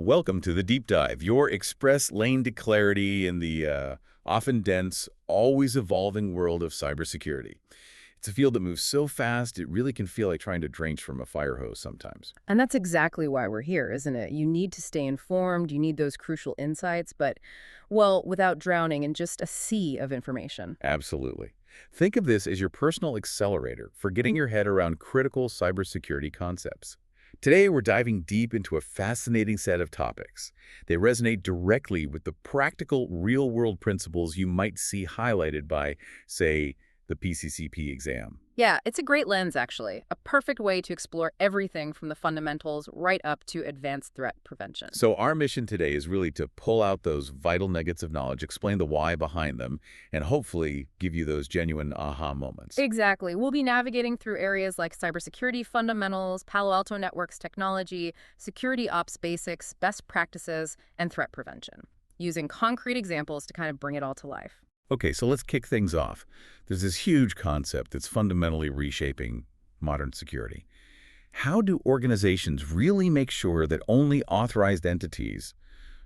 Welcome to the Deep Dive, your express lane to clarity in the often dense, always evolving world of cybersecurity. It's a field that moves so fast, it really can feel like trying to drink from a fire hose sometimes. And that's exactly why we're here, isn't it? You need to stay informed, you need those crucial insights, but, well, without drowning in just a sea of information. Absolutely. Think of this as your personal accelerator for getting your head around critical cybersecurity concepts. Today, we're diving deep into a fascinating set of topics. They resonate directly with the practical, real-world principles you might see highlighted by, say, the PCCP exam. Yeah, it's a great lens, actually. A perfect way to explore everything from the fundamentals right up to advanced threat prevention. So our mission today is really to pull out those vital nuggets of knowledge, explain the why behind them, and hopefully give you those genuine aha moments. Exactly. We'll be navigating through areas like cybersecurity fundamentals, Palo Alto networks technology, security ops basics, best practices, and threat prevention, using concrete examples to kind of bring it all to life. Okay, so let's kick things off. There's this huge concept that's fundamentally reshaping modern security. How do organizations really make sure that only authorized entities,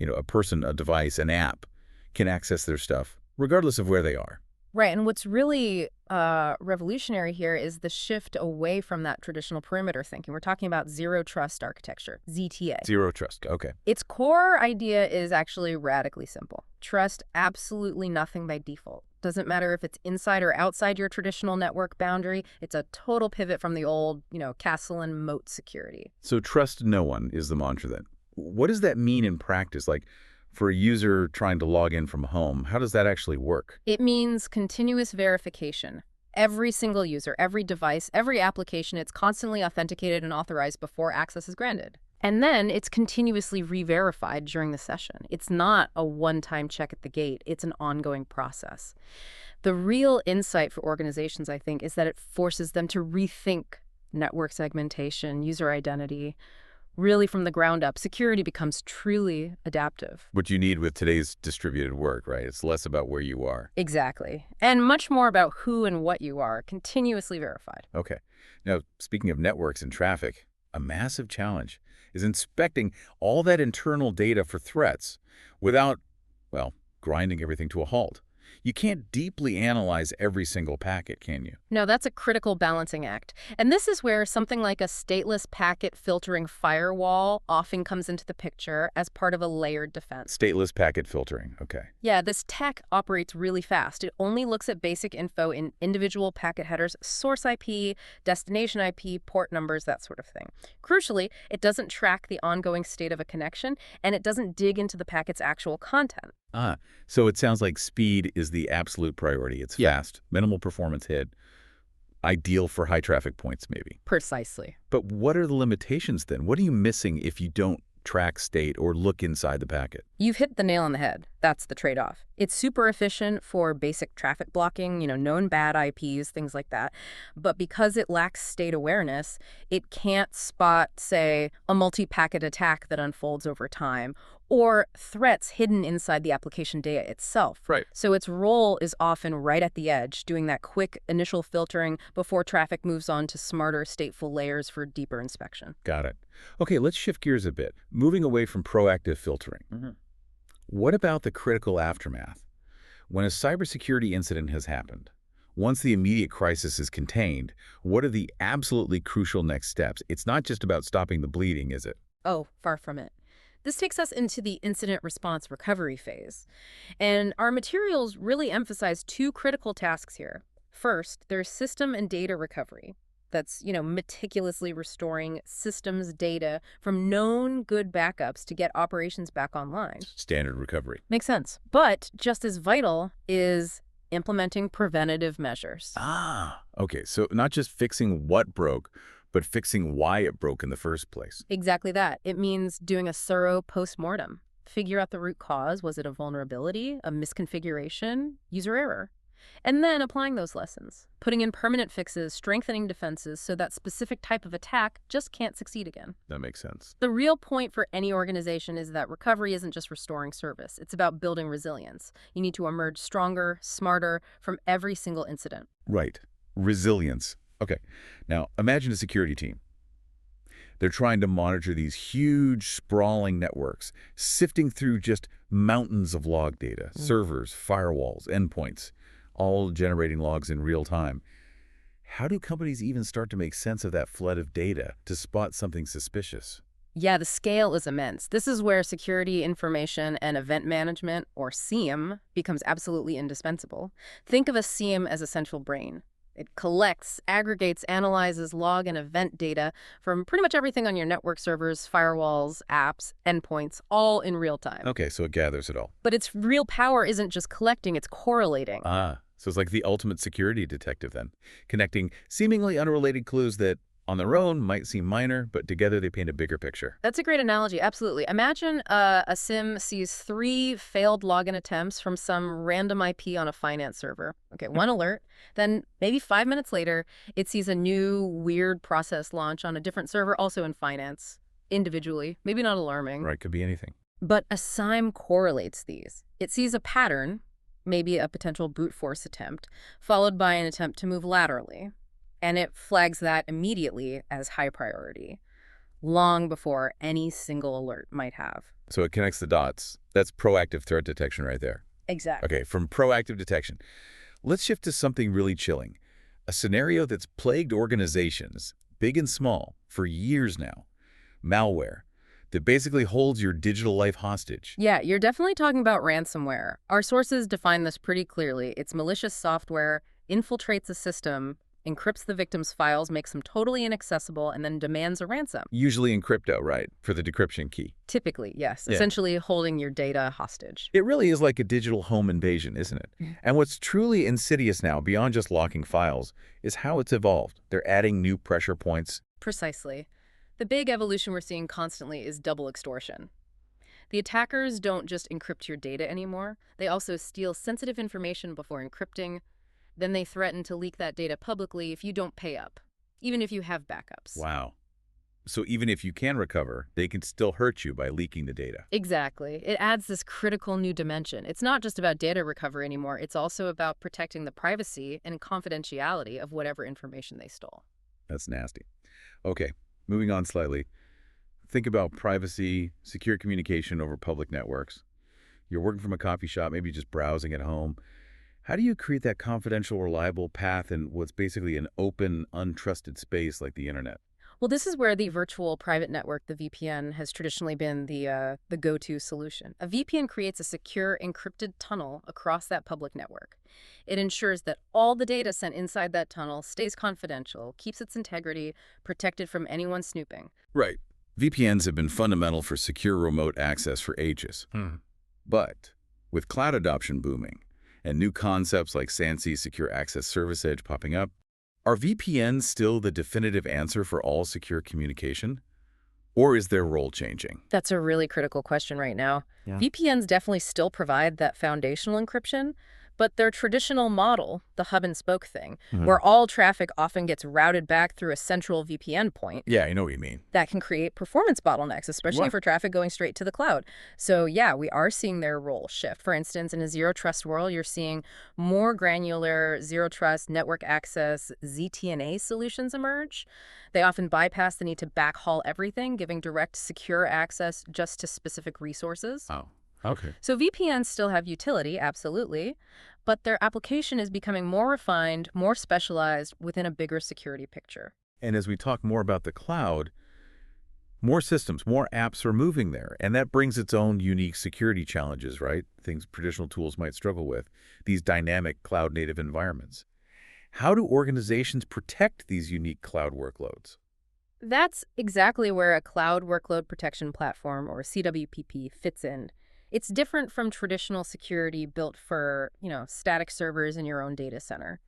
a person, a device, an app, can access their stuff, regardless of where they are? Right, and what's really revolutionary here is the shift away from that traditional perimeter thinking. We're talking about zero trust architecture, ZTA. Zero trust, okay. Its core idea is actually radically simple. Trust absolutely nothing by default. Doesn't matter if it's inside or outside your traditional network boundary. It's a total pivot from the old, castle and moat security. So trust no one is the mantra then. What does that mean in practice? Like, for a user trying to log in from home, how does that actually work? It means continuous verification. Every single user, every device, every application, it's constantly authenticated and authorized before access is granted. And then it's continuously re-verified during the session. It's not a one-time check at the gate. It's an ongoing process. The real insight for organizations, I think, is that it forces them to rethink network segmentation, user identity, really from the ground up. Security becomes truly adaptive. What you need with today's distributed work, right? It's less about where you are. Exactly. And much more about who and what you are, continuously verified. Okay. Now, speaking of networks and traffic, a massive challenge is inspecting all that internal data for threats without, well, grinding everything to a halt. You can't deeply analyze every single packet, can you? No, that's a critical balancing act. And this is where something like a stateless packet filtering firewall often comes into the picture as part of a layered defense. Stateless packet filtering, okay. Yeah, this tech operates really fast. It only looks at basic info in individual packet headers, source IP, destination IP, port numbers, that sort of thing. Crucially, it doesn't track the ongoing state of a connection, and it doesn't dig into the packet's actual content. So it sounds like speed is the absolute priority. It's fast, minimal performance hit, ideal for high traffic points maybe. Precisely. But what are the limitations then? What are you missing if you don't track state or look inside the packet? You've hit the nail on the head. That's the trade-off. It's super efficient for basic traffic blocking, known bad IPs, things like that. But because it lacks state awareness, it can't spot, say, a multi-packet attack that unfolds over time or threats hidden inside the application data itself. Right. So its role is often right at the edge, doing that quick initial filtering before traffic moves on to smarter stateful layers for deeper inspection. Got it. Okay, let's shift gears a bit, moving away from proactive filtering. What about the critical aftermath? When a cybersecurity incident has happened, once the immediate crisis is contained, what are the absolutely crucial next steps? It's not just about stopping the bleeding, is it? Oh, far from it. This takes us into the incident response recovery phase. And our materials really emphasize two critical tasks here. First, there's system and data recovery. That's, meticulously restoring systems data from known good backups to get operations back online. Standard recovery. Makes sense. But just as vital is implementing preventative measures. Okay, so not just fixing what broke, but fixing why it broke in the first place. Exactly that. It means doing a thorough post-mortem. Figure out the root cause. Was it a vulnerability, a misconfiguration, user error? And then applying those lessons, putting in permanent fixes, strengthening defenses so that specific type of attack just can't succeed again. That makes sense. The real point for any organization is that recovery isn't just restoring service. It's about building resilience. You need to emerge stronger, smarter from every single incident. Right. Resilience. Okay. Now, imagine a security team. They're trying to monitor these huge, sprawling networks, sifting through just mountains of log data, servers, firewalls, endpoints, all generating logs in real time. How do companies even start to make sense of that flood of data to spot something suspicious? Yeah, the scale is immense. This is where security information and event management, or SIEM, becomes absolutely indispensable. Think of a SIEM as a central brain. It collects, aggregates, analyzes log and event data from pretty much everything on your network servers, firewalls, apps, endpoints, all in real time. Okay, so it gathers it all. But its real power isn't just collecting, it's correlating. So it's like the ultimate security detective then, connecting seemingly unrelated clues that on their own might seem minor, but together they paint a bigger picture. That's a great analogy, absolutely. Imagine a SIM sees 3 failed login attempts from some random IP on a finance server. Okay, one alert. Then maybe 5 minutes later, it sees a new weird process launch on a different server, also in finance, individually. Maybe not alarming. Right, could be anything. But a SIEM correlates these. It sees a pattern, maybe a potential brute force attempt, followed by an attempt to move laterally. And it flags that immediately as high priority, long before any single alert might have. So it connects the dots. That's proactive threat detection right there. Exactly. Okay, from proactive detection, let's shift to something really chilling. A scenario that's plagued organizations, big and small, for years now. Malware that basically holds your digital life hostage. Yeah, you're definitely talking about ransomware. Our sources define this pretty clearly. It's malicious software, infiltrates a system, encrypts the victim's files, makes them totally inaccessible, and then demands a ransom. Usually in crypto, right? For the decryption key. Typically, yes. Yeah. Essentially holding your data hostage. It really is like a digital home invasion, isn't it? And what's truly insidious now, beyond just locking files, is how it's evolved. They're adding new pressure points. Precisely. The big evolution we're seeing constantly is double extortion. The attackers don't just encrypt your data anymore. They also steal sensitive information before encrypting. Then they threaten to leak that data publicly if you don't pay up, even if you have backups. Wow. So even if you can recover, they can still hurt you by leaking the data. Exactly. It adds this critical new dimension. It's not just about data recovery anymore. It's also about protecting the privacy and confidentiality of whatever information they stole. That's nasty. Okay, moving on slightly. Think about privacy, secure communication over public networks. You're working from a coffee shop, maybe just browsing at home. How do you create that confidential, reliable path in what's basically an open, untrusted space like the internet? Well, this is where the virtual private network, the VPN, has traditionally been the go-to solution. A VPN creates a secure, encrypted tunnel across that public network. It ensures that all the data sent inside that tunnel stays confidential, keeps its integrity, protected from anyone snooping. Right. VPNs have been fundamental for secure remote access for ages. But with cloud adoption booming and new concepts like SANSI Secure Access Service Edge popping up, are VPNs still the definitive answer for all secure communication? Or is their role changing? That's a really critical question right now. Yeah. VPNs definitely still provide that foundational encryption, but their traditional model, the hub and spoke thing, where all traffic often gets routed back through a central VPN point. Yeah, I know what you mean. That can create performance bottlenecks, especially for traffic going straight to the cloud. So yeah, we are seeing their role shift. For instance, in a zero trust world, you're seeing more granular zero trust network access ZTNA solutions emerge. They often bypass the need to backhaul everything, giving direct secure access just to specific resources. Oh. Okay. So VPNs still have utility, absolutely, but their application is becoming more refined, more specialized within a bigger security picture. And as we talk more about the cloud, more systems, more apps are moving there. And that brings its own unique security challenges, right? Things traditional tools might struggle with, these dynamic cloud-native environments. How do organizations protect these unique cloud workloads? That's exactly where a Cloud Workload Protection Platform, or CWPP, fits in. It's different from traditional security built for, static servers in your own data center.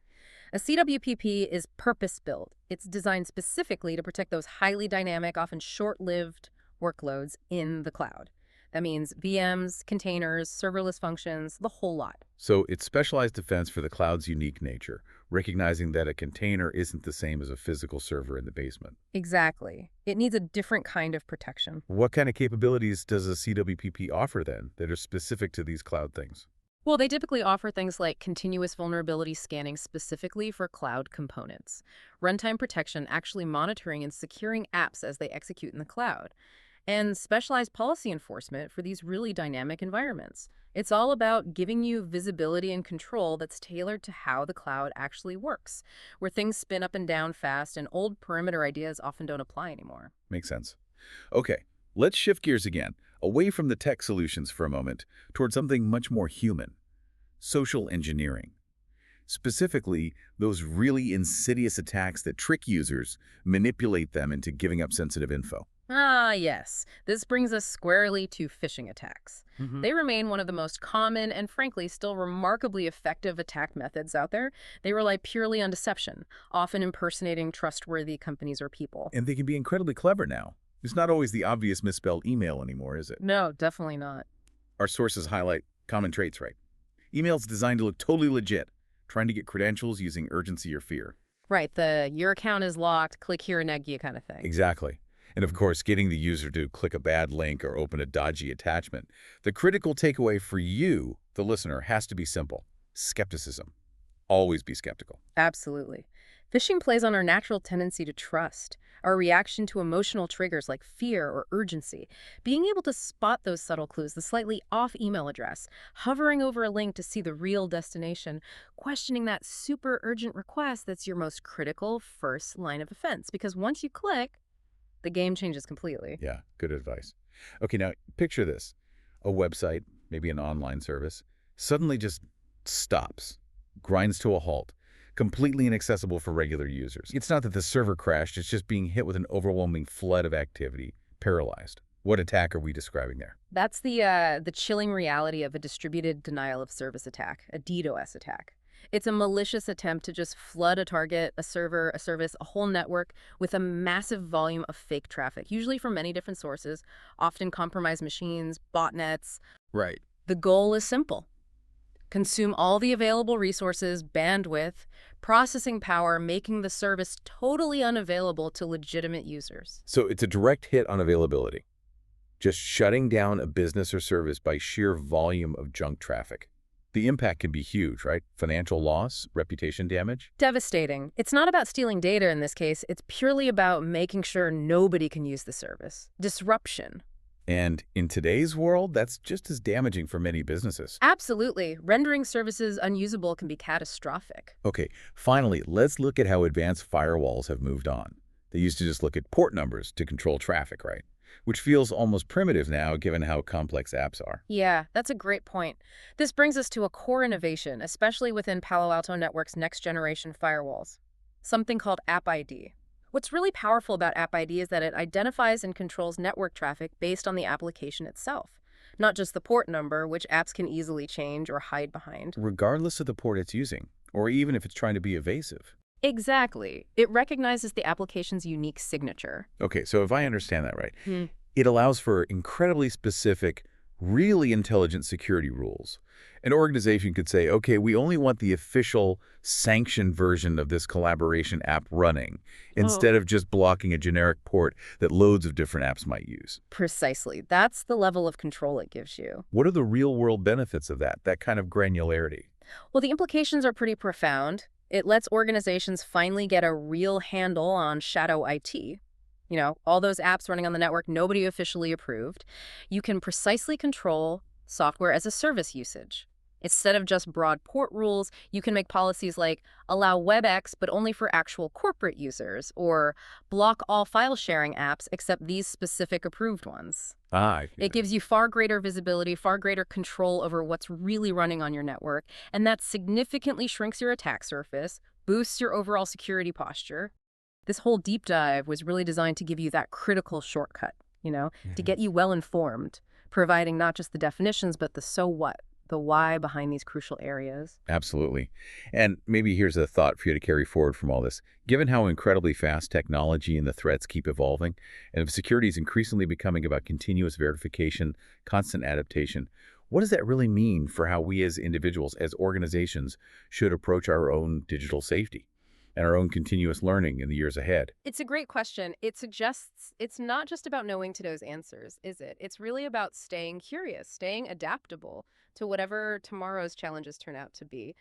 A CWPP is purpose-built. It's designed specifically to protect those highly dynamic, often short-lived workloads in the cloud. That means VMs, containers, serverless functions, the whole lot. So it's specialized defense for the cloud's unique nature, recognizing that a container isn't the same as a physical server in the basement. Exactly. It needs a different kind of protection. What kind of capabilities does a CWPP offer then that are specific to these cloud things? Well, they typically offer things like continuous vulnerability scanning specifically for cloud components, runtime protection, actually monitoring and securing apps as they execute in the cloud, and specialized policy enforcement for these really dynamic environments. It's all about giving you visibility and control that's tailored to how the cloud actually works, where things spin up and down fast and old perimeter ideas often don't apply anymore. Makes sense. Okay, let's shift gears again, away from the tech solutions for a moment, toward something much more human: social engineering. Specifically, those really insidious attacks that trick users, manipulate them into giving up sensitive info. Ah, yes. This brings us squarely to phishing attacks. Hmm. They remain one of the most common and, frankly, still remarkably effective attack methods out there. They rely purely on deception, often impersonating trustworthy companies or people. And they can be incredibly clever now. It's not always the obvious misspelled email anymore, is it? No, definitely not. Our sources highlight common traits, right? Emails designed to look totally legit, trying to get credentials using urgency or fear. Right, the your account is locked, click here and egg you kind of thing. Exactly. And of course, getting the user to click a bad link or open a dodgy attachment. The critical takeaway for you, the listener, has to be simple: skepticism. Always be skeptical. Absolutely. Phishing plays on our natural tendency to trust, our reaction to emotional triggers like fear or urgency. Being able to spot those subtle clues, the slightly off email address, hovering over a link to see the real destination, questioning that super urgent request, that's your most critical first line of defense. Because once you click, the game changes completely. Yeah, good advice. Okay, now picture this. A website, maybe an online service, suddenly just stops, grinds to a halt, completely inaccessible for regular users. It's not that the server crashed, it's just being hit with an overwhelming flood of activity, paralyzed. What attack are we describing there? That's the chilling reality of a distributed denial of service attack, a DDoS attack. It's a malicious attempt to just flood a target, a server, a service, a whole network with a massive volume of fake traffic, usually from many different sources, often compromised machines, botnets. Right. The goal is simple: consume all the available resources, bandwidth, processing power, making the service totally unavailable to legitimate users. So it's a direct hit on availability, just shutting down a business or service by sheer volume of junk traffic. The impact can be huge, right? Financial loss, reputation damage. Devastating. It's not about stealing data in this case. It's purely about making sure nobody can use the service. Disruption. And in today's world, that's just as damaging for many businesses. Absolutely. Rendering services unusable can be catastrophic. Okay, finally, let's look at how advanced firewalls have moved on. They used to just look at port numbers to control traffic, right? Which feels almost primitive now, given how complex apps are. Yeah, that's a great point. This brings us to a core innovation, especially within Palo Alto Network's next-generation firewalls, something called App ID. What's really powerful about App ID is that it identifies and controls network traffic based on the application itself, not just the port number, which apps can easily change or hide behind. Regardless of the port it's using, or even if it's trying to be evasive. Exactly. It recognizes the application's unique signature. Okay, so if I understand that right, it allows for incredibly specific, really intelligent security rules. An organization could say, okay, we only want the official sanctioned version of this collaboration app running, instead of just blocking a generic port that loads of different apps might use. Precisely. That's the level of control it gives you. What are the real-world benefits of that kind of granularity? Well, the implications are pretty profound. It lets organizations finally get a real handle on shadow IT. You know, all those apps running on the network nobody officially approved. You can precisely control software as a service usage. Instead of just broad port rules, you can make policies like allow WebEx but only for actual corporate users, or block all file sharing apps except these specific approved ones. I see It that. gives you far greater visibility, far greater control over what's really running on your network, and that significantly shrinks your attack surface, boosts your overall security posture. This whole deep dive was really designed to give you that critical shortcut, to get you well informed, providing not just the definitions, but the so what, the why behind these crucial areas. Absolutely. And maybe here's a thought for you to carry forward from all this. Given how incredibly fast technology and the threats keep evolving, and if security is increasingly becoming about continuous verification, constant adaptation, what does that really mean for how we as individuals, as organizations, should approach our own digital safety? and our own continuous learning in the years ahead? It's a great question. It suggests it's not just about knowing today's answers, is it? It's really about staying curious, staying adaptable to whatever tomorrow's challenges turn out to be.